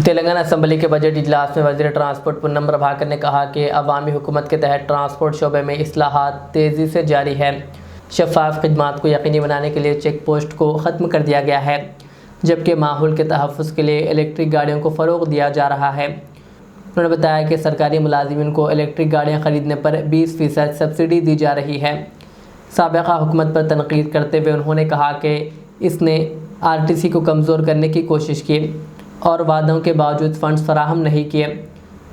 Telangana assembly के budget इजलास में वज़ीर ट्रांसपोर्ट पूनम प्रभाकर ने कहा कि अवामी हुकूमत के तहत ट्रांसपोर्ट शोबे में इस्लाहात तेज़ी से जारी है। शफ़ाफ खिदमात को यकीनी बनाने के लिए चेक पोस्ट को ख़त्म कर दिया गया है, जबकि माहौल के तहफ़्फ़ुज़ के लिए इलेक्ट्रिक गाड़ियों को फ़रोग़ दिया जा रहा है। उन्होंने बताया कि सरकारी मुलाजिमीन को इलेक्ट्रिक गाड़ियाँ ख़रीदने पर 20% सब्सिडी दी जा रही है। साबिक़ा हुकूमत पर तनक़ीद करते हुए उन्होंने कहा कि इसने RTC को कमज़ोर करने की कोशिश की और वादों के बावजूद फ़ंड्स फराहम नहीं किए,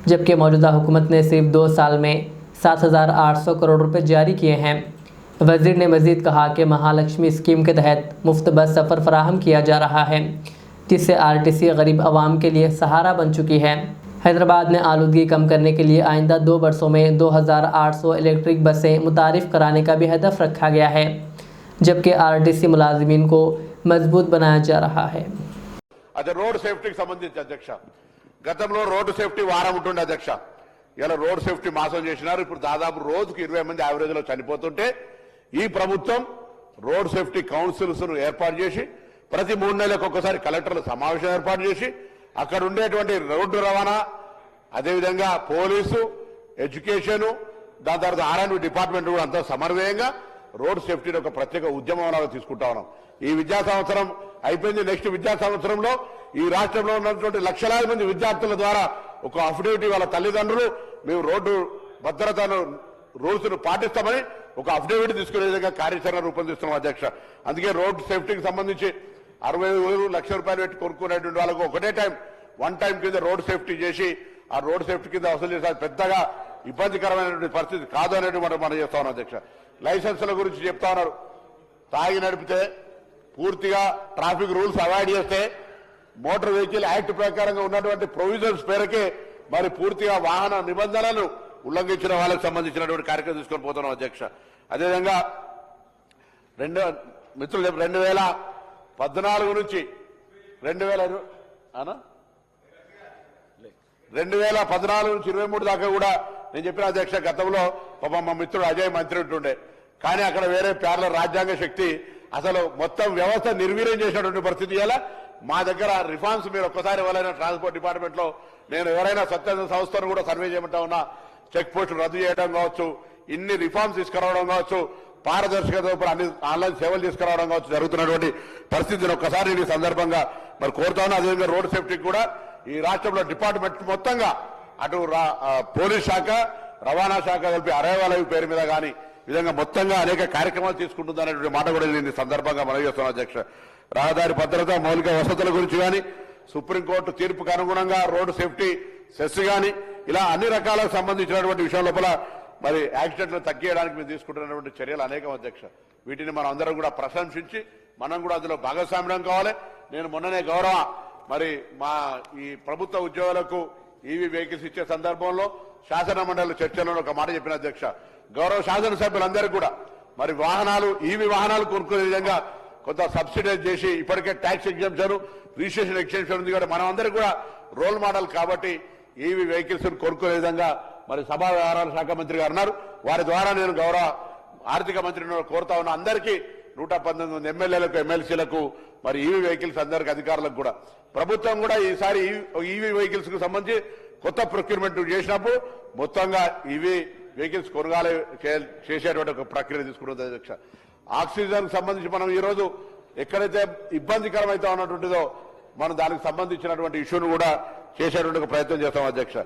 जबकि मौजूदा हुकूमत ने सिर्फ 2 साल में 7,800 करोड़ रुपए जारी किए हैं। वज़ीर ने मज़ीद कहा कि महालक्ष्मी स्कीम के तहत मुफ्त बस सफ़र फराहम किया जा रहा है, जिससे RTC गरीब आवाम के लिए सहारा बन चुकी है। हैदराबाद में आलूदगी कम करने के लिए आइंदा 2 वर्षों में 2,800 इलेक्ट्रिक बसें मुतारिफ़ कराने का भी हदफ रखा गया है, जबकि RTC मुलाजिमीन को मजबूत बनाया जा रहा है। అదే రోడ్ సేఫ్టీకి సంబంధించి అధ్యక్ష, గతంలో రోడ్డు సేఫ్టీ వారం ఉంటుండే అధ్యక్ష. ఇలా రోడ్ సేఫ్టీ మాసం చేసినారు. ఇప్పుడు దాదాపు రోజుకు 20 మంది యావరేజ్ లో చనిపోతుంటే ఈ ప్రభుత్వం రోడ్ సేఫ్టీ కౌన్సిల్స్ ఏర్పాటు చేసి ప్రతి 3 నెలలకు ఒక్కసారి కలెక్టర్ల సమావేశం ఏర్పాటు చేసి అక్కడ ఉండేటువంటి రోడ్డు రవాణా, అదేవిధంగా పోలీసు, ఎడ్యుకేషన్, దాని తర్వాత R&B డిపార్ట్మెంట్ కూడా అంతా సమన్వయంగా రోడ్ సేఫ్టీని ఒక ప్రత్యేక ఉద్యమంలో తీసుకుంటా ఉన్నాం. ఈ విద్యా సంవత్సరం అయిపోయింది. నెక్స్ట్ విద్యా సంవత్సరంలో ఈ రాష్ట్రంలో ఉన్నటువంటి లక్షలాది మంది విద్యార్థుల ద్వారా ఒక అఫిడవిట్ వాళ్ళ తల్లిదండ్రులు మేము రోడ్డు భద్రతను రూల్స్ ను పాటిస్తామని ఒక అఫిడవిట్ తీసుకునే విధంగా కార్యాచరణ రూపొందిస్తున్నాం అధ్యక్ష. అందుకే రోడ్ సేఫ్టీకి సంబంధించి 65 లక్షల రూపాయలు పెట్టి కొనుక్కునేటువంటి వాళ్ళకు ఒకటే టైం వన్ టైం కింద రోడ్ సేఫ్టీ చేసి ఆ రోడ్ సేఫ్టీ కింద వసూలు చేసే పెద్దగా ఇబ్బందికరమైనటువంటి పరిస్థితి కాదు అనేటువంటి మనం చేస్తా ఉన్నాం అధ్యక్ష. లైసెన్సుల గురించి చెప్తా ఉన్నారు. తాగి నడిపితే పూర్తిగా ట్రాఫిక్ రూల్స్ అవాయిడ్ చేస్తే మోటార్ వెహికల్ యాక్ట్ ప్రకారంగా ఉన్నటువంటి ప్రొవిజన్స్ పేరుకే మరి పూర్తిగా వాహన నిబంధనలను ఉల్లంఘించిన వాళ్ళకి సంబంధించినటువంటి కార్యక్రమం తీసుకొని పోతున్నాం అధ్యక్ష. అదేవిధంగా మిత్రులు 2014 నుంచి 2014 నుంచి 23 దాకా కూడా నేను చెప్పిన అధ్యక్ష, గతంలో పాపం మా మిత్రుడు అజయ్ మంత్రి ఉంటుండే, కానీ అక్కడ వేరే ప్యారల రాజ్యాంగ శక్తి అసలు మొత్తం వ్యవస్థ నిర్వీర్యం చేసినటువంటి పరిస్థితి. ఇలా మా దగ్గర రిఫార్మ్స్ మీరు ఒక్కసారి ఎవరైనా ట్రాన్స్పోర్ట్ డిపార్ట్మెంట్ లో నేను ఎవరైనా స్వచ్ఛంద సంస్థను కూడా సర్వే చేయమంటా ఉన్నా, చెక్ పోస్టులు రద్దు చేయడం కావచ్చు, ఇన్ని రిఫార్మ్స్ తీసుకురావడం కావచ్చు, పారదర్శకత అన్ని ఆన్లైన్ సేవలు తీసుకురావడం కావచ్చు, జరుగుతున్నటువంటి పరిస్థితిని ఒక్కసారి ఈ సందర్భంగా మరి కోరుతా ఉన్నా. అదేవిధంగా రోడ్ సేఫ్టీ కూడా ఈ రాష్ట్రంలో డిపార్ట్మెంట్ మొత్తంగా అటు పోలీస్ శాఖ, రవాణా శాఖ కలిపి అరేవాలయ పేరు మీద కానీ విధంగా మొత్తంగా అనేక కార్యక్రమాలు తీసుకుంటుందనేటువంటి మాట కూడా నేను ఈ సందర్భంగా మనవి చేస్తున్నాను అధ్యక్ష. రహదారి భద్రత, మౌలిక వసతుల గురించి కానీ, సుప్రీంకోర్టు తీర్పుకు అనుగుణంగా రోడ్డు సేఫ్టీ సెస్ కానీ ఇలా అన్ని రకాలకు సంబంధించినటువంటి విషయం లోపల మరి యాక్సిడెంట్లు తగ్గించడానికి మేము తీసుకుంటున్నటువంటి చర్యలు అనేకం అధ్యక్ష. వీటిని మనం అందరం కూడా ప్రశంసించి మనం కూడా అందులో భాగస్వామ్యం కావాలి. నేను మొన్ననే మరి మా ఈ ప్రభుత్వ ఉద్యోగులకు ఈవీ వెహికల్స్ ఇచ్చే సందర్భంలో శాసన మండలి చర్చలో ఒక మాట చెప్పిన అధ్యక్ష, గౌరవ శాసనసభ్యులందరూ కూడా మరి వాహనాలు ఈవీ వాహనాలు కొనుక్కునే విధంగా కొంత సబ్సిడైజ్ చేసి ఇప్పటికే ట్యాక్స్ ఎగ్జామ్షన్, రిజిస్ట్రేషన్ ఎగ్జామ్షన్ ఉంది కాబట్టి మనం అందరూ కూడా రోల్ మోడల్ కాబట్టి ఈవీ వెహికల్స్ కొనుక్కునే విధంగా మరి సభా వ్యవహారాల శాఖ మంత్రి గారు అన్నారు. వారి ద్వారా నేను గౌరవ ఆర్థిక మంత్రిని కోరుతా ఉన్న అందరికీ 119 ఎమ్మెల్యేలకు, ఎమ్మెల్సీలకు మరి ఈవీ వెహికల్స్ అందరికి అధికారులకు కూడా ప్రభుత్వం కూడా ఈసారి ఈవీ వెహికల్స్ కు సంబంధించి కొత్త ప్రొక్యూర్మెంట్ చేసినప్పుడు మొత్తంగా ఈవీ వెహికల్స్ కొనుగోలు చేసేటువంటి ఒక ప్రక్రియ తీసుకుంటుంది అధ్యక్ష. ఆక్సిజన్ సంబంధించి మనం ఈ రోజు ఎక్కడైతే ఇబ్బందికరమైతే ఉన్నటువంటిదో మనం దానికి సంబంధించినటువంటి ఇష్యూను కూడా చేసేటువంటి ఒక ప్రయత్నం చేస్తాం అధ్యక్ష.